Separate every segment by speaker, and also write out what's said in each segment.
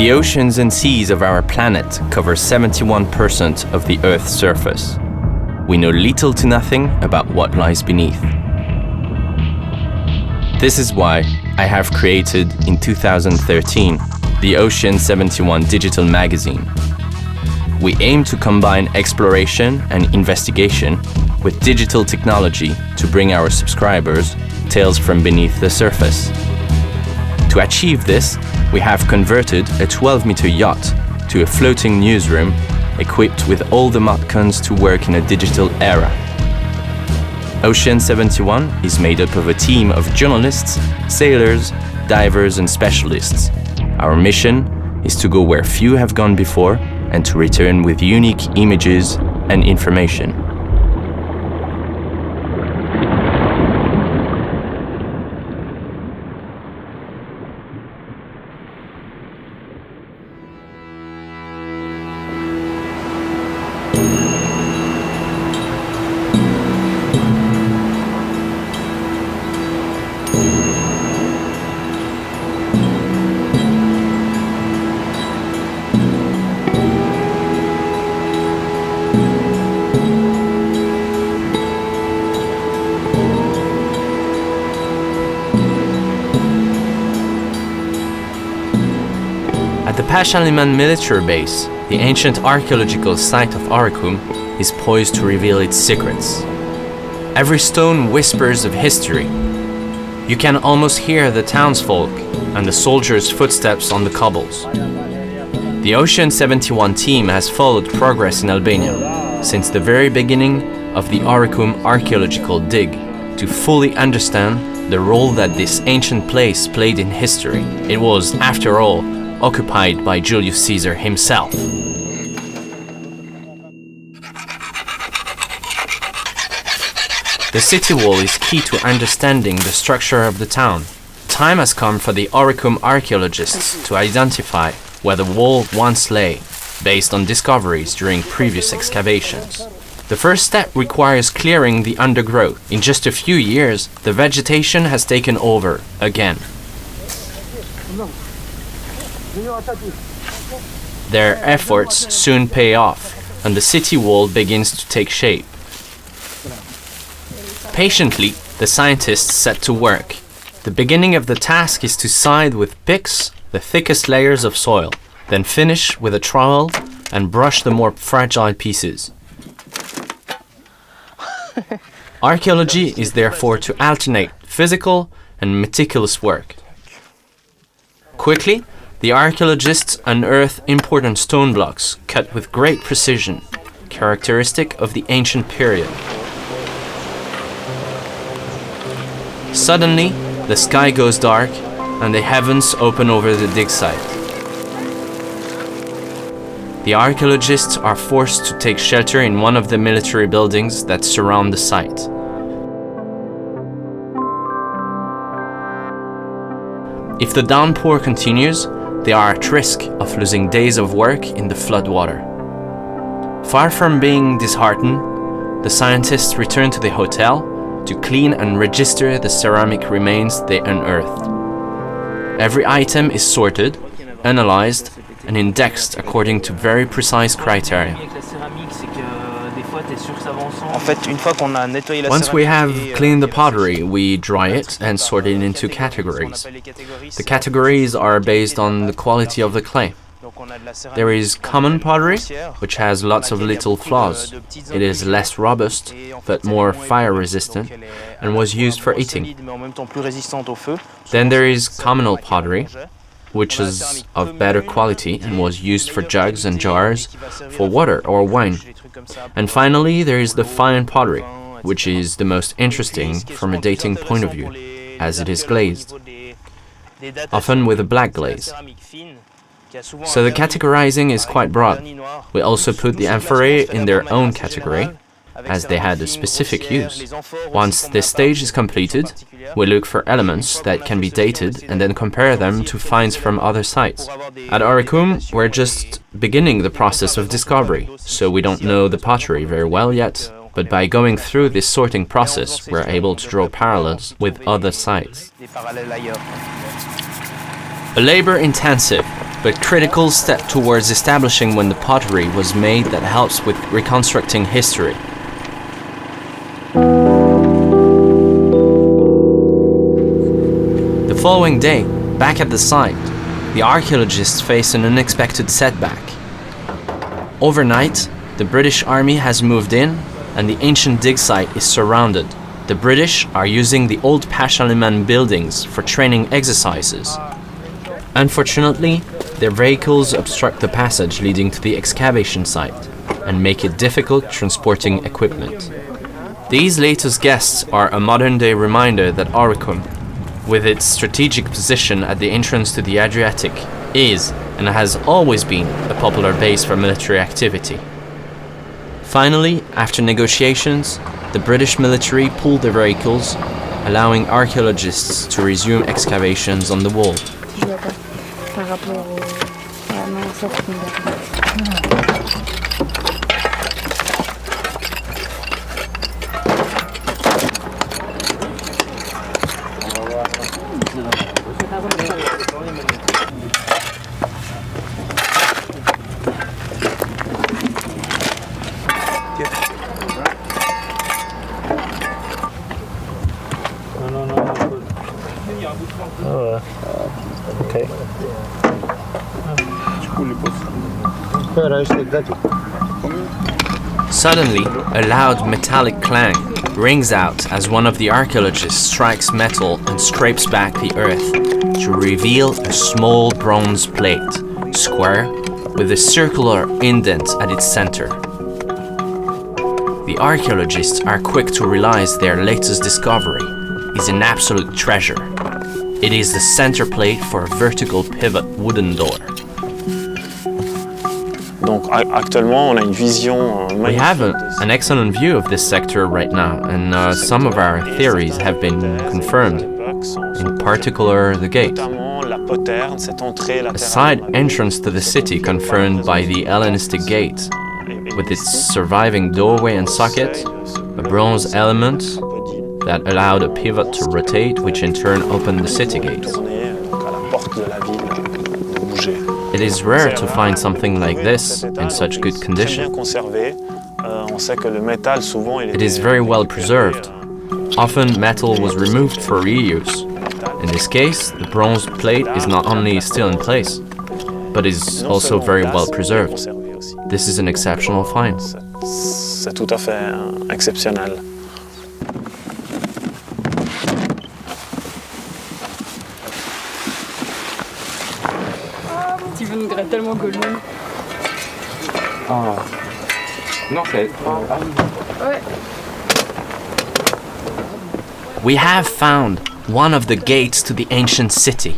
Speaker 1: The oceans and seas of our planet cover 71% of the Earth's surface. We know little to nothing about what lies beneath. This is why I have created in 2013 the OCEAN71 Digital Magazine. We aim to combine exploration and investigation with digital technology to bring our subscribers tales from beneath the surface. To achieve this, we have converted a 12-meter yacht to a floating newsroom equipped with all the modcons to work in a digital era. OCEAN71 is made up of a team of journalists, sailors, divers and specialists. Our mission is to go where few have gone before and to return with unique images and information. At the Pashalimman military base, the ancient archaeological site of Orikum is poised to reveal its secrets. Every stone whispers of history. You can almost hear the townsfolk and the soldiers' footsteps on the cobbles. The OCEAN71 team has followed progress in Albania since the very beginning of the Orikum archaeological dig to fully understand the role that this ancient place played in history. It was, after all, occupied by Julius Caesar himself. The city wall is key to understanding the structure of the town. Time has come for the Orikum archaeologists to identify where the wall once lay, based on discoveries during previous excavations. The first step requires clearing the undergrowth. In just a few years, the vegetation has taken over again. Their efforts soon pay off, and the city wall begins to take shape. Patiently, the scientists set to work. The beginning of the task is to side with picks the thickest layers of soil, then finish with a trowel and brush the more fragile pieces. Archaeology is therefore to alternate physical and meticulous work. Quickly, the archaeologists unearth important stone blocks cut with great precision, characteristic of the ancient period. Suddenly, the sky goes dark and the heavens open over the dig site. The archaeologists are forced to take shelter in one of the military buildings that surround the site. If the downpour continues, they are at risk of losing days of work in the floodwater. Far from being disheartened, the scientists return to the hotel to clean and register the ceramic remains they unearthed. Every item is sorted, analyzed, and indexed according to very precise criteria. Once we have cleaned the pottery, we dry it and sort it into categories. The categories are based on the quality of the clay. There is common pottery, which has lots of little flaws. It is less robust, but more fire-resistant, and was used for eating. Then there is communal pottery, which is of better quality and was used for jugs and jars, for water or wine. And finally, there is the fine pottery, which is the most interesting from a dating point of view, as it is glazed, often with a black glaze. So the categorizing is quite broad. We also put the amphorae in their own category, as they had a specific use. Once this stage is completed, we look for elements that can be dated and then compare them to finds from other sites. At Orikum, we're just beginning the process of discovery, so we don't know the pottery very well yet, but by going through this sorting process, we're able to draw parallels with other sites. A labor-intensive, but critical step towards establishing when the pottery was made that helps with reconstructing history. The following day, back at the site, the archaeologists face an unexpected setback. Overnight, the British Army has moved in and the ancient dig site is surrounded. The British are using the old Pasha-Liman buildings for training exercises. Unfortunately, their vehicles obstruct the passage leading to the excavation site and make it difficult transporting equipment. These latest guests are a modern-day reminder that Orikum, with its strategic position at the entrance to the Adriatic, is and has always been a popular base for military activity. Finally, after negotiations, the British military pulled their vehicles, allowing archaeologists to resume excavations on the wall.
Speaker 2: Okay.
Speaker 1: Suddenly, a loud metallic clang rings out as one of the archaeologists strikes metal and scrapes back the earth to reveal a small bronze plate, square, with a circular indent at its center. The archaeologists are quick to realize their latest discovery is an absolute treasure. It is the center plate for a vertical pivot wooden door.
Speaker 2: Donc actuellement, on a une vision
Speaker 1: We have an excellent view of this sector right now, and some of our theories have been confirmed, in particular the gate. A side entrance to the city confirmed by the Hellenistic gate, with its surviving doorway and socket, a bronze element that allowed a pivot to rotate, which in turn opened the city gate. It is rare to find something like this in such good condition. It is very well preserved. Often metal was removed for reuse. In this case, the bronze plate is not only still in place, but is also very well preserved. This is an exceptional find.
Speaker 2: C'est tout à fait exceptionnel.
Speaker 3: Steven gratte tellement Goldman.
Speaker 4: Ah. Non, c'est...
Speaker 3: Ouais.
Speaker 1: We have found one of the gates to the ancient city.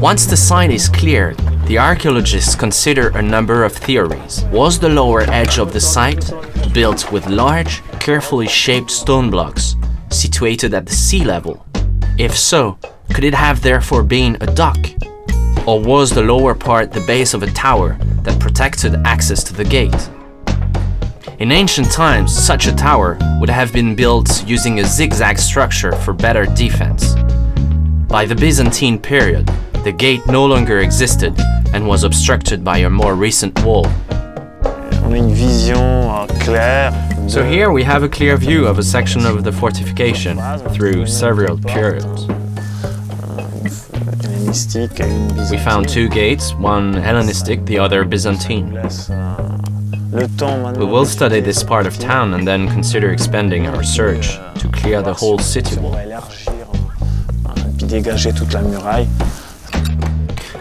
Speaker 1: Once the site is cleared, the archaeologists consider a number of theories. Was the lower edge of the site built with large, carefully shaped stone blocks situated at the sea level? If so, could it have therefore been a dock? Or was the lower part the base of a tower that protected access to the gate? In ancient times, such a tower would have been built using a zigzag structure for better defense. By the Byzantine period, the gate no longer existed and was obstructed by a more recent wall. So here we have a clear view of a section of the fortification through several periods. We found two gates, one Hellenistic, the other Byzantine. We will study this part of town and then consider expanding our search to clear the whole city wall.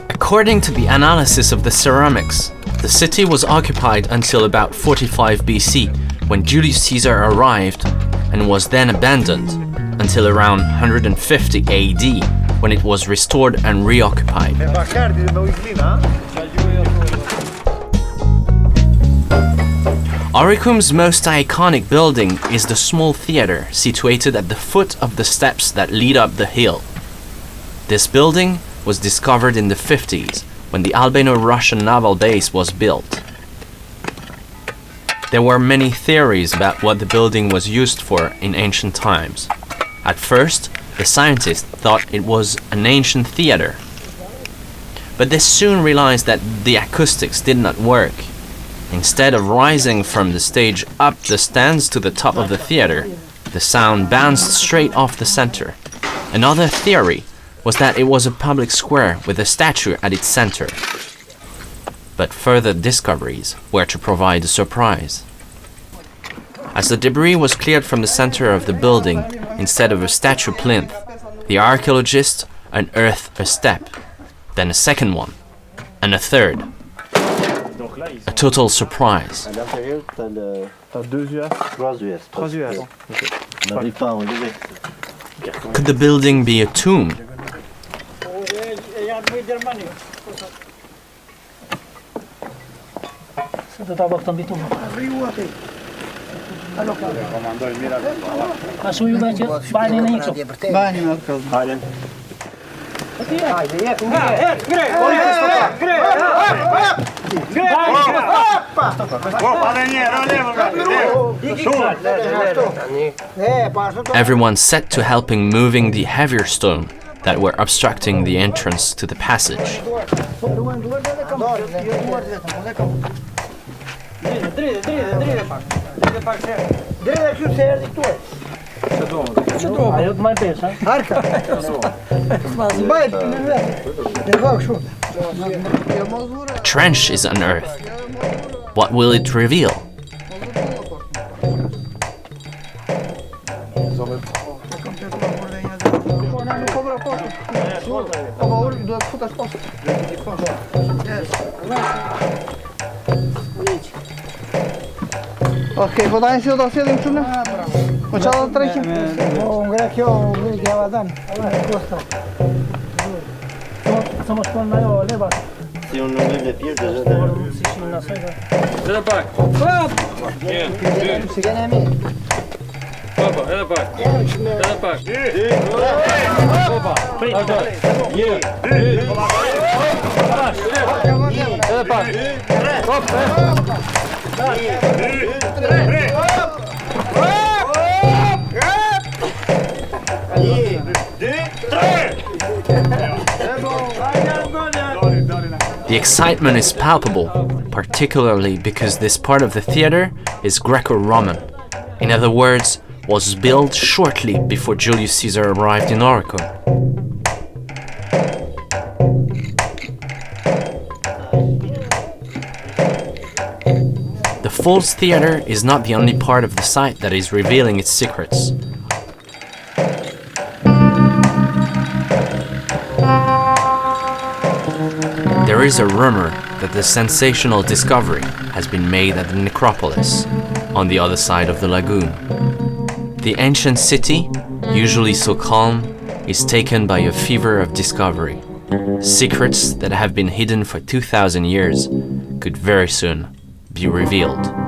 Speaker 1: According to the analysis of the ceramics, the city was occupied until about 45 BC, when Julius Caesar arrived, and was then abandoned until around 150 AD, when it was restored and reoccupied. Orikum's most iconic building is the small theater situated at the foot of the steps that lead up the hill. This building was discovered in the 50s when the Albano-Russian naval base was built. There were many theories about what the building was used for in ancient times. At first, the scientists thought it was an ancient theater. But they soon realized that the acoustics did not work. Instead of rising from the stage up the stands to the top of the theater, the sound bounced straight off the center. Another theory was that it was a public square with a statue at its center. But further discoveries were to provide a surprise. As the debris was cleared from the center of the building, instead of a statue plinth, the archaeologists unearthed a step, then a second one, and a third. A total surprise. Could the building be a tomb? Everyone set to helping moving the heavier stone that were obstructing the entrance to the passage. A trench is unearthed. What will it reveal?
Speaker 5: Okej, podaję się do siebie, czuna? Poczęło treści?
Speaker 6: Co masz pan na lewa?
Speaker 1: The excitement is palpable, particularly because this part of the theater is Greco-Roman. In other words, was built shortly before Julius Caesar arrived in Orikum. The false theater is not the only part of the site that is revealing its secrets. There is a rumor that the sensational discovery has been made at the necropolis, on the other side of the lagoon. The ancient city, usually so calm, is taken by a fever of discovery. Secrets that have been hidden for 2,000 years could very soon be revealed.